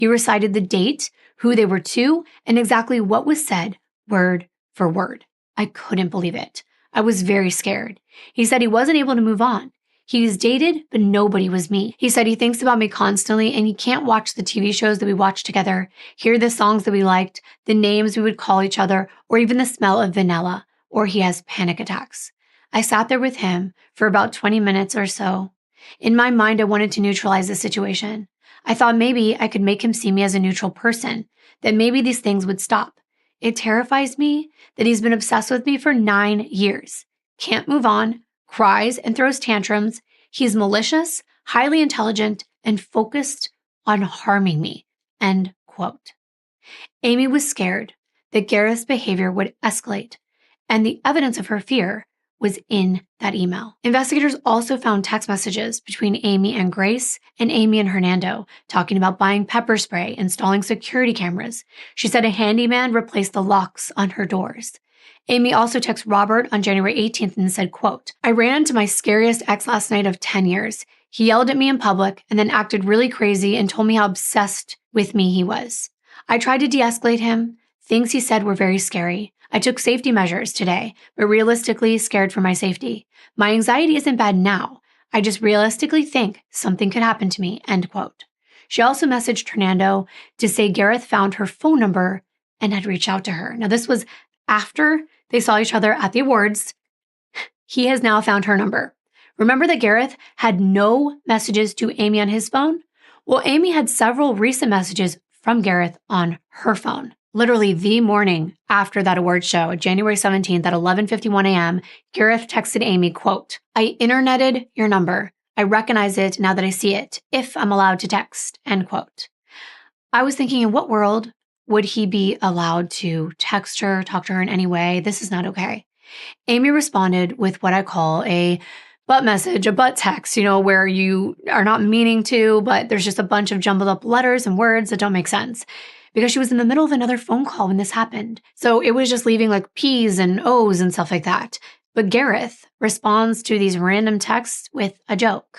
He recited the date, who they were to, and exactly what was said, word for word. I couldn't believe it. I was very scared. He said he wasn't able to move on. He was dated, but nobody was me. He said he thinks about me constantly and he can't watch the TV shows that we watched together, hear the songs that we liked, the names we would call each other, or even the smell of vanilla, or he has panic attacks. I sat there with him for about 20 minutes or so. In my mind, I wanted to neutralize the situation. I thought maybe I could make him see me as a neutral person, that maybe these things would stop. It terrifies me that he's been obsessed with me for 9 years. Can't move on, cries and throws tantrums. He's malicious, highly intelligent, and focused on harming me. End quote. Amie was scared that Gareth's behavior would escalate, and the evidence of her fear was in that email. Investigators also found text messages between Amie and Grace and Amie and Hernando talking about buying pepper spray, installing security cameras. She said a handyman replaced the locks on her doors. Amie also texted Robert on January 18th and said, quote, I ran into my scariest ex last night of 10 years. He yelled at me in public and then acted really crazy and told me how obsessed with me he was. I tried to de-escalate him. Things he said were very scary. I took safety measures today, but realistically scared for my safety. My anxiety isn't bad now. I just realistically think something could happen to me, end quote. She also messaged Hernando to say Gareth found her phone number and had reached out to her. Now, this was after they saw each other at the awards. He has now found her number. Remember that Gareth had no messages to Amie on his phone? Well, Amie had several recent messages from Gareth on her phone. Literally the morning after that award show, January 17th at 11:51 a.m., Gareth texted Amie, quote, I interneted your number. I recognize it now that I see it, if I'm allowed to text, end quote. I was thinking, in what world would he be allowed to text her, talk to her in any way? This is not okay. Amie responded with what I call a butt message, a butt text, where you are not meaning to, but there's just a bunch of jumbled up letters and words that don't make sense. Because she was in the middle of another phone call when this happened. So it was just leaving like P's and O's and stuff like that. But Gareth responds to these random texts with a joke.